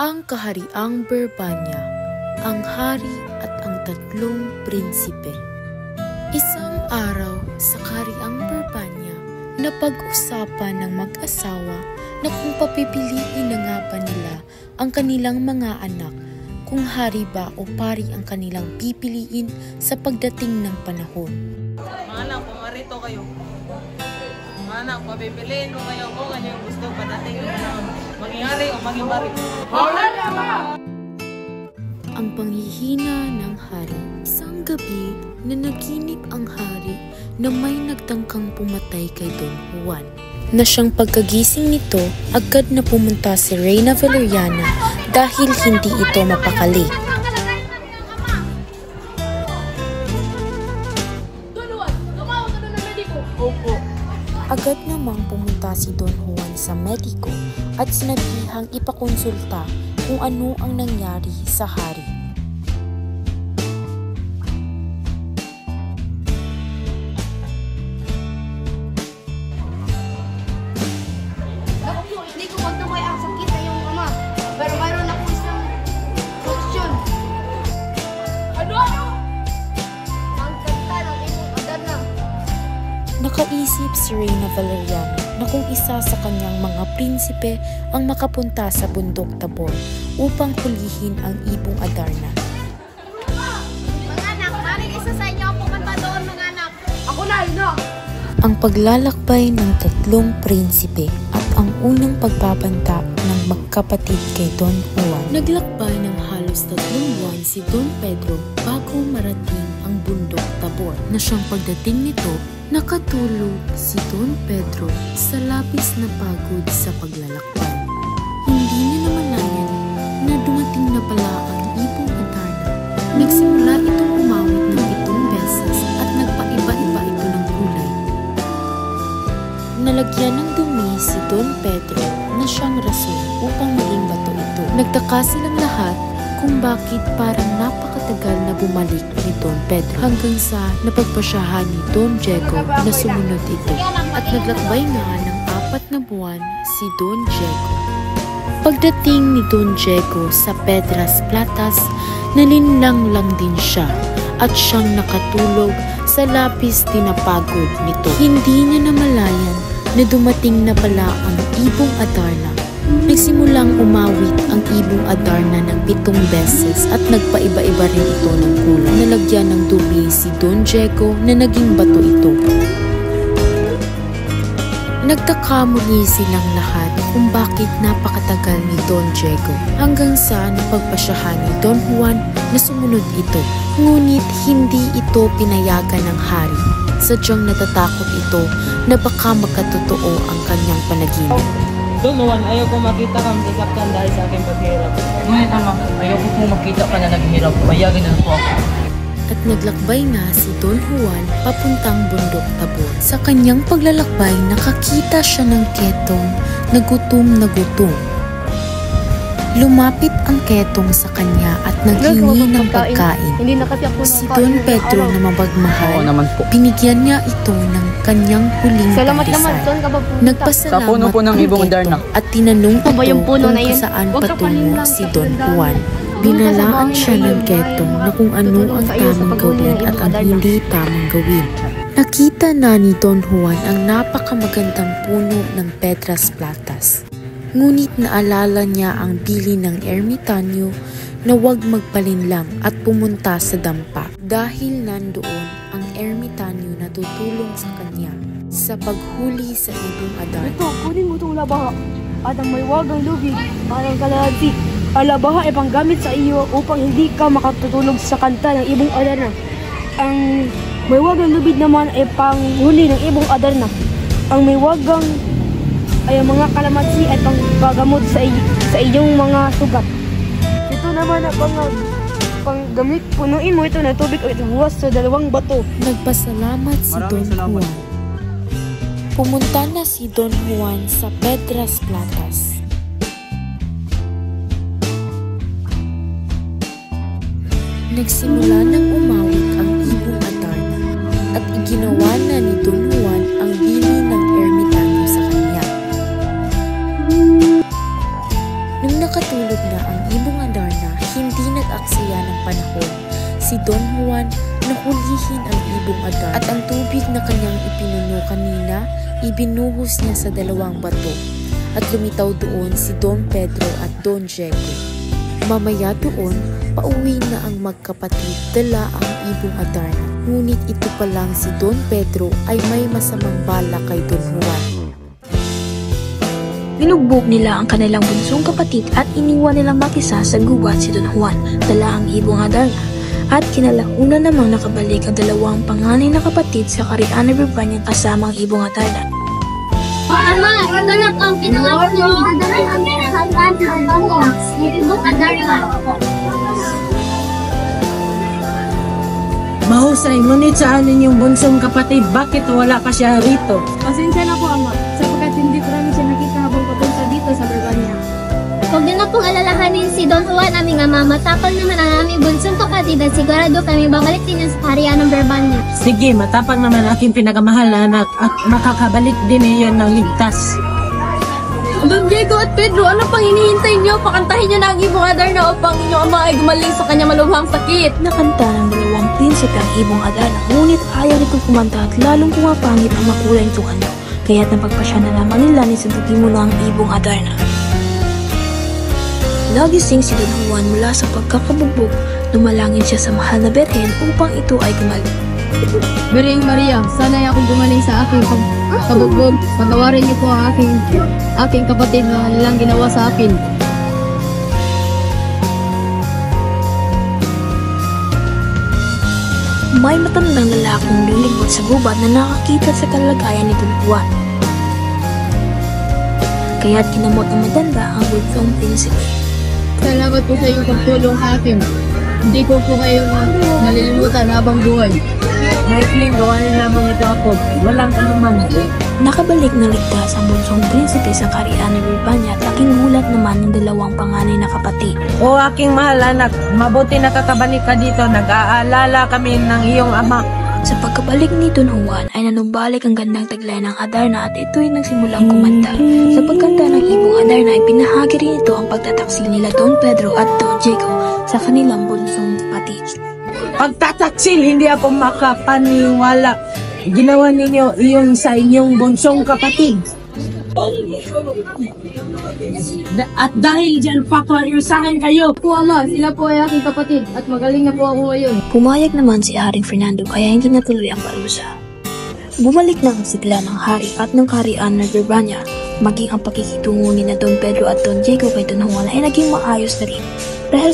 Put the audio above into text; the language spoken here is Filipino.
Ang Kahariang Berbanya, ang Hari at ang Tatlong Prinsipe. Isang araw sa Kahariang Berbanya, napag-usapan ng mag-asawa na kung papipiliin na nga ba nila ang kanilang mga anak, kung hari ba o pari ang kanilang pipiliin sa pagdating ng panahon. Mga anak, kung arito kayo. Mga anak, papipiliin ko kayo kung ano yung gusto padating maging hari o maging pari. Ang panghihina ng hari. Isang gabi na naginip ang hari na may nagtangkang pumatay kay Don Juan. Na siyang pagkagising nito, agad na pumunta si Reyna Valeriana dahil hindi ito mapakali. Agad namang pumunta si Don Juan sa mediko at sinabihang ipakonsulta kung ano ang nangyari sa hari. Hindi ko magtukoy ang sakit na yung ama. Pero mayroon ako isang solusyon. Ano? Magkanta ng ibong Adarna. Nakaisip si Reyna Valeriana na kung isa sa kanyang mga prinsipe ang makapunta sa bundok Tabor upang hulihin ang ibong Adarna. Mga anak, maring isa sa inyo ang pumunta doon, mga anak. Ako na, ina! Ang paglalakbay ng tatlong prinsipe at ang unang pagbabanta ng magkapatid kay Don Juan. Naglakbay ng halos 3 buwan si Don Pedro bago marating ang bundok Tabor, na siyang pagdating nito, nakatulog si Don Pedro sa labis na pagod sa paglalakbay. Hindi niya namalayan na dumating na pala ang ibong Adarna. Nagsimula itong umawit ng 7 beses at nagpaiba-iba ito ng kulay. Nalagyan ng dumi si Don Pedro na siyang rason upang maging bato ito. Nagtaka silang lahat kung bakit parang napakatagal na bumalik ni Don Pedro, hanggang sa napagpasyahan ni Don Diego na sumunod ito. At naglakbay nga ng 4 na buwan si Don Diego. Pagdating ni Don Diego sa Piedras Platas, nalinlang lang din siya at siyang nakatulog sa labis tinapagod nito. Hindi niya namalayan na dumating na pala ang ibong Adarna. Nagsimulang umawit ang ibong Adarna ng 7 beses at nagpaiba-iba rin ito ng kulay. Nalagyan ng dumi si Don Diego na naging bato ito. Nagtaka muli silang lahat kung bakit napakatagal ni Don Diego, hanggang sa napagpasyahan ni Don Juan na sumunod ito. Ngunit hindi ito pinayagan ng hari. Sadyang natatakot ito na baka magkatotoo ang kanyang panaginip. Don Juan, ayaw ko makita kang sasaktan dahil sa aking paghirap. Ngunit ama, ayaw ko pong makita ka na naghihirap. Payagan na po ako. At naglakbay nga si Don Juan papuntang bundok Tabor. Sa kanyang paglalakbay, nakakita siya ng ketong na gutom. Lumapit ang ketong sa kanya at naghingi ng pagkain. Si Don Pedro na mabagmahal, binigyan niya ito ng kanyang huling pandesal. Nagpasalamat po ng ang ibong ketong Adarna at tinanong ito yung puno kung na yun? saan patungo si Don Juan. Binalaan siya ng ketong na kung ano ang tamang gawin at ang hindi tamang gawin. Nakita na ni Don Juan ang napakamagandang puno ng Piedras Platas. Ngunit naalala niya ang bili ng ermitanyo na huwag magpalinlang at pumunta sa dampa, dahil nandoon ang ermitanyo na tutulong sa kanya sa paghuli sa ibong Adarna. Ito, kunin mo itong labaha at ang may wagang lubid parang kalahati. Ang labaha ay panggamit sa iyo upang hindi ka makatutulog sa kanta ng ibong Adarna. Ang may wagang lubid naman ay panghuli ng ibong Adarna. Ang may wagang ay ang mga kalamansi ay panggamot sa iyong mga sugat. Ito naman ang panggamit. Punuin mo ito ng tubig o itubuhas sa 2 bato. Nagpasalamat si Don Juan. Pumunta na si Don Juan sa Piedras Platas. Nagsimula ng umawit ang ibong Adarna at iginawa na ni Don Juan ang bili ng ermitanyo sa kanya. Nung nakatulog na ang hulihin ang ibong Adarna at ang tubig na kanyang ipinuno kanina, ibinuhos niya sa dalawang bato at lumitaw doon si Don Pedro at Don Diego. Mamaya doon, pauwi na ang magkapatid, dala ang ibong Adarna. Ngunit ito pa lang si Don Pedro ay may masamang bala kay Don Juan. Binugbog nila ang kanilang bunsong kapatid at iniwan nilang mag-isa sa gubat si Don Juan, dala ang ibong Adarna. At kinalauna namang nakabalik ang dalawang panganay na kapatid sa Carian River Banyan kasama ang ibong Adarna. Ama, ito na ang pinangalan ng Adarna namin sa lahat ng banyak. Ibong Adarna. Mahusay, ngunit saan ninyong bunsong kapatid? Bakit wala pa siya rito? Pasensya na po, Ama, sapagkat hindi ko namin siya nakita habang papunta dito sa Barbania. Huwag din na pong alalahanin si Don Juan, aming ama. Matapang naman ang aming bunsong kapatid at sigurado kami babalik din yan sa Carian ng Barbania. Sige, matapang naman aking pinakamahal na anak at makakabalik din iyon ng ligtas. Don Diego at Pedro, ano pang hinihintay niyo? Pakantahin niyo na ang ibong Adarna upang inyong ama ay gumaling sa kanya malubhang sakit. Nakanta ng dalawang prinsipe ang ibong Adarna, ngunit ayaw nitong kumanta at lalong pumapangit ang makulay nitong anyo. Kaya't napagpasya na naman nila ni Santo Timo ang ibong Adarna. Nagising si Don Juan mula sa pagkakabugbog, lumalangin siya sa mahal na Berhen upang ito ay gumaling. Birheng Maria, sana'y akong gumaling sa aking kabugbog. Patawarin niyo po ang aking kapatid na nilang ginawa sa akin. May matandang lalaking lilingkod sa gubat na nakakita sa kalagayan ni Don Juan. Kaya't kinamot ng matanda ang bunsong prinsipe. Salamat po sa iyong pagtulong sa akin. Hindi ko po kayo nalilimutan habang buhay. Maikling gawain lamang ito ako. Walang anuman. Nakabalik na ligtas ang bunsong prinsipe sa Carian ng Barbania at laking gulat naman ng dalawang panganay na kapatid. O aking mahal anak, mabuti nakakabalik ka dito. Nag-aalala kami ng iyong ama. Sa pagkabalik ni Don Juan ay nanumbalik ang gandang taglay ng Adarna at ito'y nagsimulang kumanta. Sa pagkanta ng ibong Adarna ay pinahagi rin ito ang pagtataksil nila Don Pedro at Don Diego sa kanilang bunsong kapatid. Pagtataksil, hindi ako makapaniwala. Ginawa ninyo iyon sa inyong bunsong kapatid. At dahil dyan, paparyusahan kayo. Po, Ama, sila po ay aking kapatid at magaling na po ako ngayon. Pumayag naman si Haring Fernando kaya hindi natuloy ang parusa. Bumalik na ang sigla ng hari at ng Carian ng Barbania, maging ang pakikitungo ni na Don Pedro at Don Diego kay Don Juan ay naging maayos na rin. Dahil